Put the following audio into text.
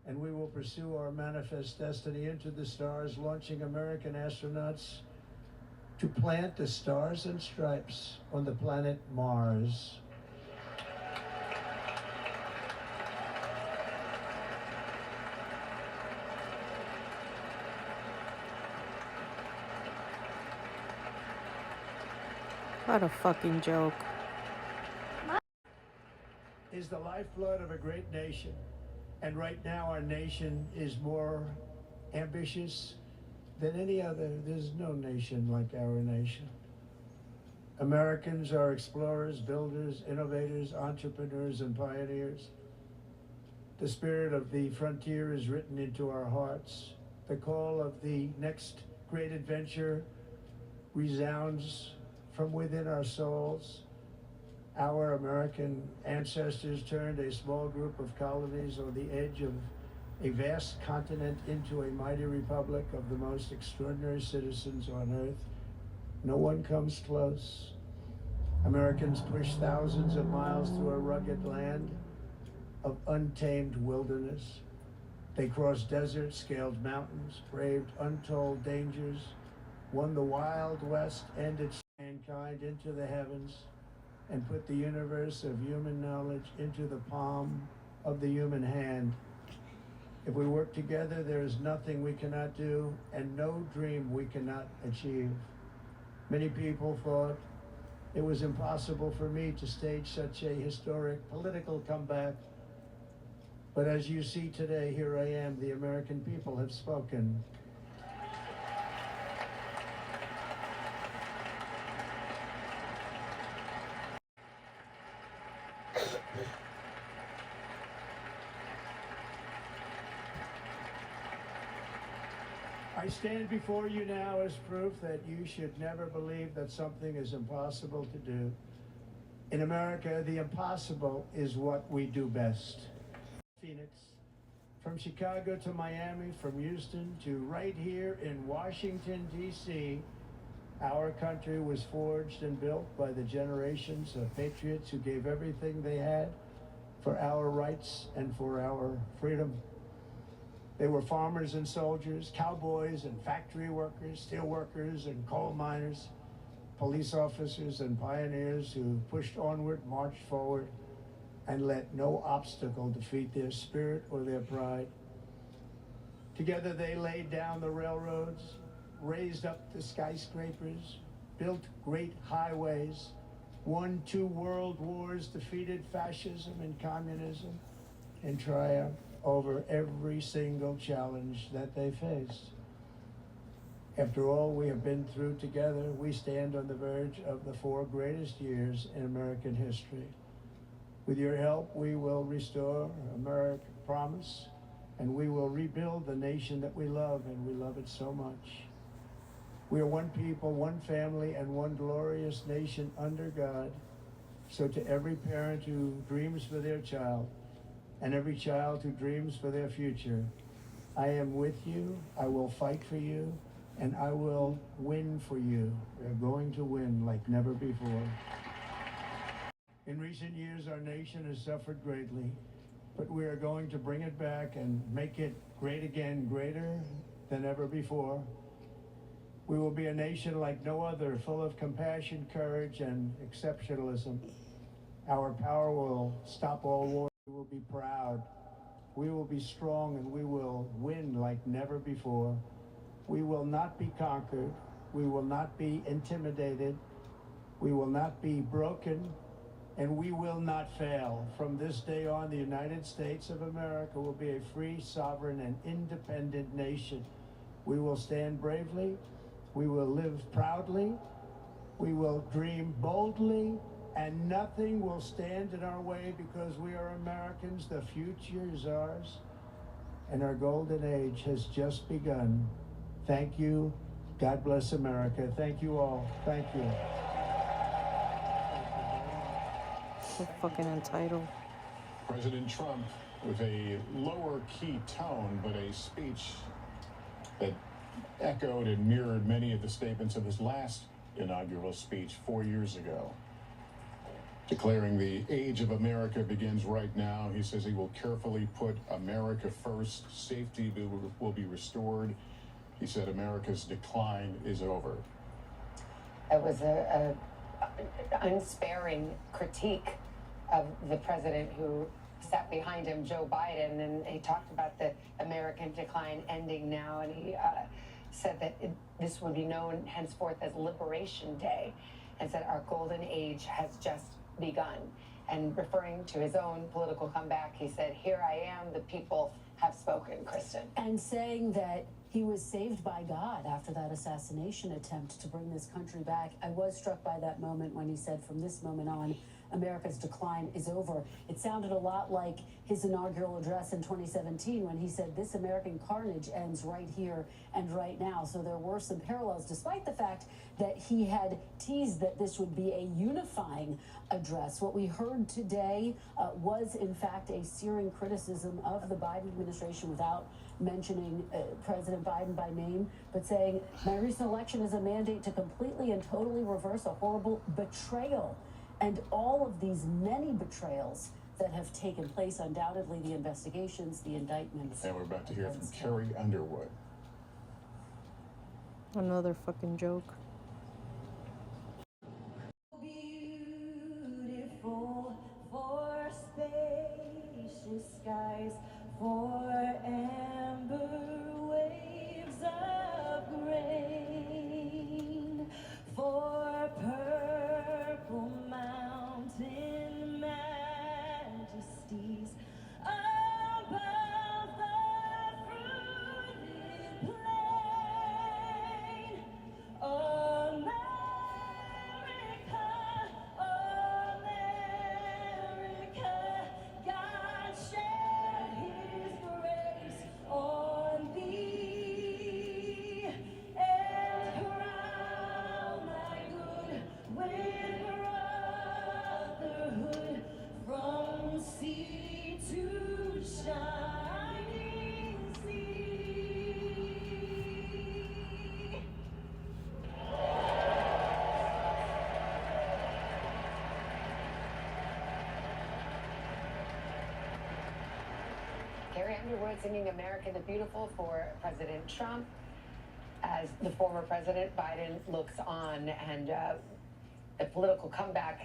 and we will pursue our manifest destiny into the stars, launching American astronauts to plant the stars and stripes on the planet Mars. What a fucking joke. Is the lifeblood of a great nation. And right now our nation is more ambitious than any other. There's no nation like our nation. Americans are explorers, builders, innovators, entrepreneurs, and pioneers. The spirit of the frontier is written into our hearts. The call of the next great adventure resounds from within our souls. Our American ancestors turned a small group of colonies on the edge of a vast continent into a mighty republic of the most extraordinary citizens on earth. No one comes close. Americans pushed thousands of miles through a rugged land of untamed wilderness. They crossed deserts, scaled mountains, braved untold dangers, won the Wild West and its mankind into the heavens, and put the universe of human knowledge into the palm of the human hand. If we work together, there is nothing we cannot do and no dream we cannot achieve. Many people thought it was impossible for me to stage such a historic political comeback. But as you see today, here I am. The American people have spoken. I stand before you now as proof that you should never believe that something is impossible to do. In America, the impossible is what we do best. Phoenix, from Chicago to Miami, from Houston to right here in Washington, D.C., our country was forged and built by the generations of patriots who gave everything they had for our rights and for our freedom. They were farmers and soldiers, cowboys and factory workers, steel workers and coal miners, police officers and pioneers who pushed onward, marched forward, and let no obstacle defeat their spirit or their pride. Together they laid down the railroads, raised up the skyscrapers, built great highways, won 2 world wars, defeated fascism and communism, and triumphed over every single challenge that they faced. After all we have been through together, we stand on the verge of the 4 greatest years in American history. With your help, we will restore America's promise, and we will rebuild the nation that we love, and we love it so much. We are one people, one family, and one glorious nation under God. So to every parent who dreams for their child, and every child who dreams for their future, I am with you, I will fight for you, and I will win for you. We're going to win like never before. In recent years, our nation has suffered greatly, but we are going to bring it back and make it great again, greater than ever before. We will be a nation like no other, full of compassion, courage, and exceptionalism. Our power will stop all wars. We will be proud. We will be strong, and we will win like never before. We will not be conquered. We will not be intimidated. We will not be broken, and we will not fail. From this day on, the United States of America will be a free, sovereign, and independent nation. We will stand bravely. We will live proudly. We will dream boldly. And nothing will stand in our way because we are Americans. The future is ours, and our golden age has just begun. Thank you. God bless America. Thank you all. Thank you. So fucking entitled. President Trump with a lower key tone, but a speech that echoed and mirrored many of the statements of his last inaugural speech 4 years ago. Declaring the age of America begins right now. He says he will carefully put America first. Safety will be restored. He said America's decline is over. It was a unsparing critique of the president who sat behind him, Joe Biden, and he talked about the American decline ending now, and he said that this would be known henceforth as Liberation Day, and said our golden age has just begun. And referring to his own political comeback, he said, "Here I am, the people have spoken," Kristen. And saying that he was saved by God after that assassination attempt to bring this country back. I was struck by that moment when he said, from this moment on, America's decline is over. It sounded a lot like his inaugural address in 2017 when he said, this American carnage ends right here and right now. So there were some parallels, despite the fact that he had teased that this would be a unifying address. What we heard today was, in fact, a searing criticism of the Biden administration without mentioning President Biden by name, but saying, my recent election is a mandate to completely and totally reverse a horrible betrayal. And all of these many betrayals that have taken place, undoubtedly the investigations, the indictments. And we're about to hear from Carrie Underwood. Another fucking joke. Beautiful for spacious skies, for amber waves of grain, for purple mountain majesties above the fruited plain. America, America, God shed his grace on thee, and crown thy good with brotherhood from sea to shining sea. Carrie Underwood singing America the Beautiful for President Trump as the former President Biden looks on, and the political comeback